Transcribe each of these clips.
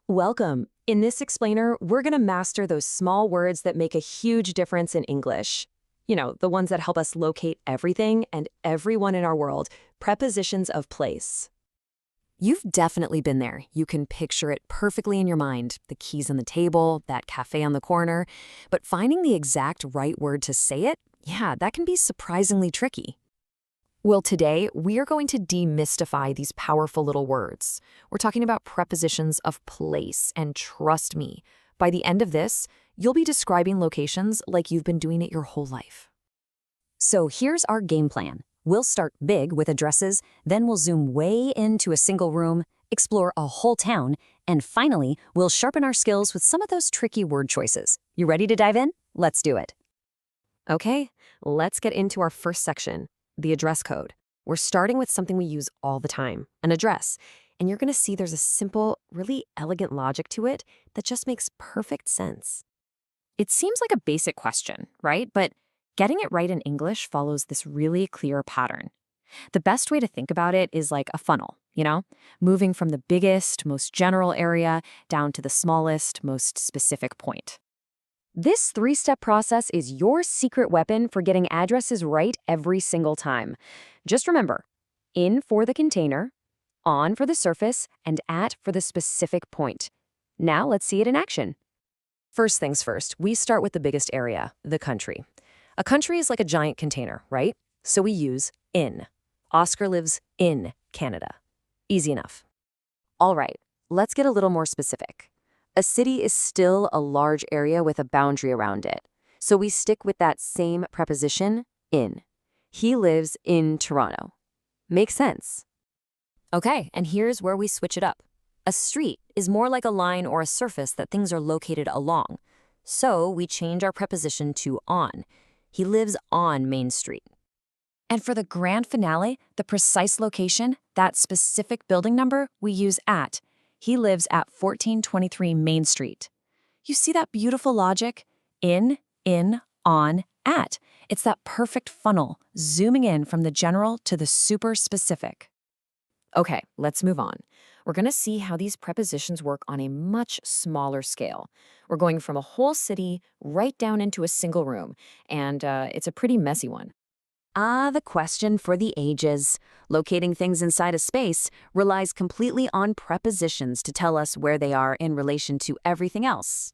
Welcome. In this explainer, we're going to master those small words that make a huge difference in English. You know, the ones that help us locate everything and everyone in our world, prepositions of place. You've definitely been there. You can picture it perfectly in your mind, the keys on the table, that cafe on the corner. But finding the exact right word to say it, yeah, that can be surprisingly tricky. Well, today, we are going to demystify these powerful little words. We're talking about prepositions of place, and trust me, by the end of this, you'll be describing locations like you've been doing it your whole life. So here's our game plan. We'll start big with addresses, then we'll zoom way into a single room, explore a whole town, and finally, we'll sharpen our skills with some of those tricky word choices. You ready to dive in? Let's do it. Okay, let's get into our first section. The address code. We're starting with something we use all the time, an address. And you're going to see there's a simple, really elegant logic to it that just makes perfect sense. It seems like a basic question, right? But getting it right in English follows this really clear pattern. The best way to think about it is like a funnel, moving from the biggest, most general area down to the smallest, most specific point. This three-step process is your secret weapon for getting addresses right every single time. Just remember, in for the container, on for the surface, and at for the specific point. Now let's see it in action. First things first, we start with the biggest area, the country. A country is like a giant container, right? So we use in. Oscar lives in Canada. Easy enough. All right, let's get a little more specific. A city is still a large area with a boundary around it. So we stick with that same preposition, in. He lives in Toronto. Makes sense. Okay, and here's where we switch it up. A street is more like a line or a surface that things are located along. So we change our preposition to on. He lives on Main Street. And for the grand finale, the precise location, that specific building number, we use at. He lives at 1423 Main Street. You see that beautiful logic? In, on, at. It's that perfect funnel, zooming in from the general to the super specific. Okay, let's move on. We're going to see how these prepositions work on a much smaller scale. We're going from a whole city right down into a single room, and it's a pretty messy one. The question for the ages. Locating things inside a space relies completely on prepositions to tell us where they are in relation to everything else.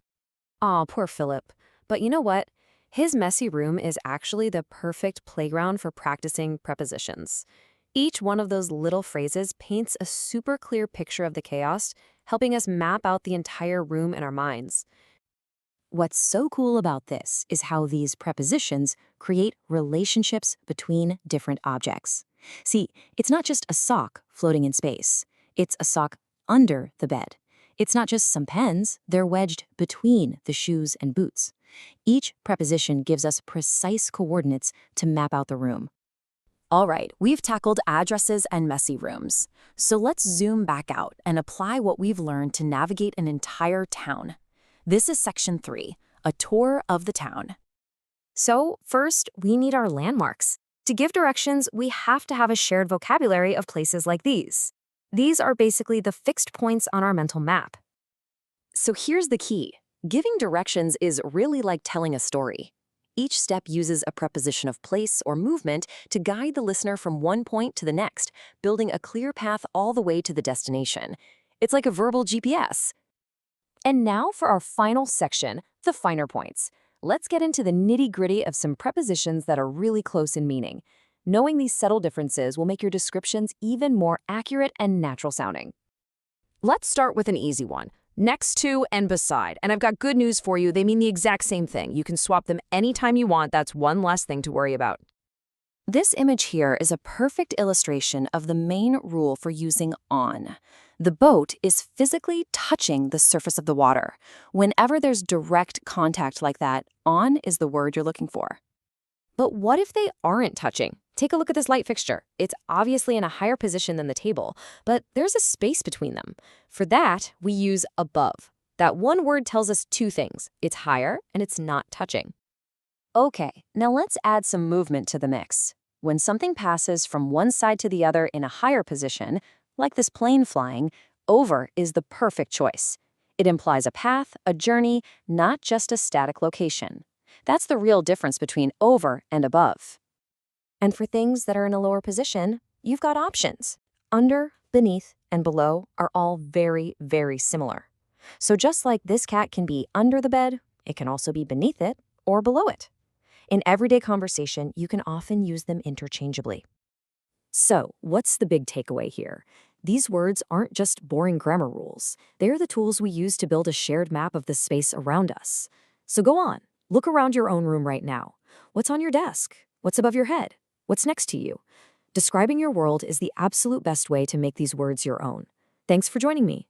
Aw, poor Philip. But you know what? His messy room is actually the perfect playground for practicing prepositions. Each one of those little phrases paints a super clear picture of the chaos, helping us map out the entire room in our minds. What's so cool about this is how these prepositions create relationships between different objects. See, it's not just a sock floating in space. It's a sock under the bed. It's not just some pens, they're wedged between the shoes and boots. Each preposition gives us precise coordinates to map out the room. All right, we've tackled addresses and messy rooms. So let's zoom back out and apply what we've learned to navigate an entire town. This is section 3, a tour of the town. So first, we need our landmarks. To give directions, we have to have a shared vocabulary of places like these. These are basically the fixed points on our mental map. So here's the key. Giving directions is really like telling a story. Each step uses a preposition of place or movement to guide the listener from one point to the next, building a clear path all the way to the destination. It's like a verbal GPS. And now for our final section, the finer points. Let's get into the nitty-gritty of some prepositions that are really close in meaning. Knowing these subtle differences will make your descriptions even more accurate and natural sounding. Let's start with an easy one. Next to and beside. And I've got good news for you. They mean the exact same thing. You can swap them anytime you want. That's one less thing to worry about. This image here is a perfect illustration of the main rule for using on. The boat is physically touching the surface of the water. Whenever there's direct contact like that, on is the word you're looking for. But what if they aren't touching? Take a look at this light fixture. It's obviously in a higher position than the table, but there's a space between them. For that, we use above. That one word tells us two things. It's higher and it's not touching. Okay, now let's add some movement to the mix. When something passes from one side to the other in a higher position, like this plane flying, over is the perfect choice. It implies a path, a journey, not just a static location. That's the real difference between over and above. And for things that are in a lower position, you've got options. Under, beneath, and below are all very, very similar. So just like this cat can be under the bed, it can also be beneath it or below it. In everyday conversation, you can often use them interchangeably. So, what's the big takeaway here? These words aren't just boring grammar rules. They're the tools we use to build a shared map of the space around us. So go on, look around your own room right now. What's on your desk? What's above your head? What's next to you? Describing your world is the absolute best way to make these words your own. Thanks for joining me.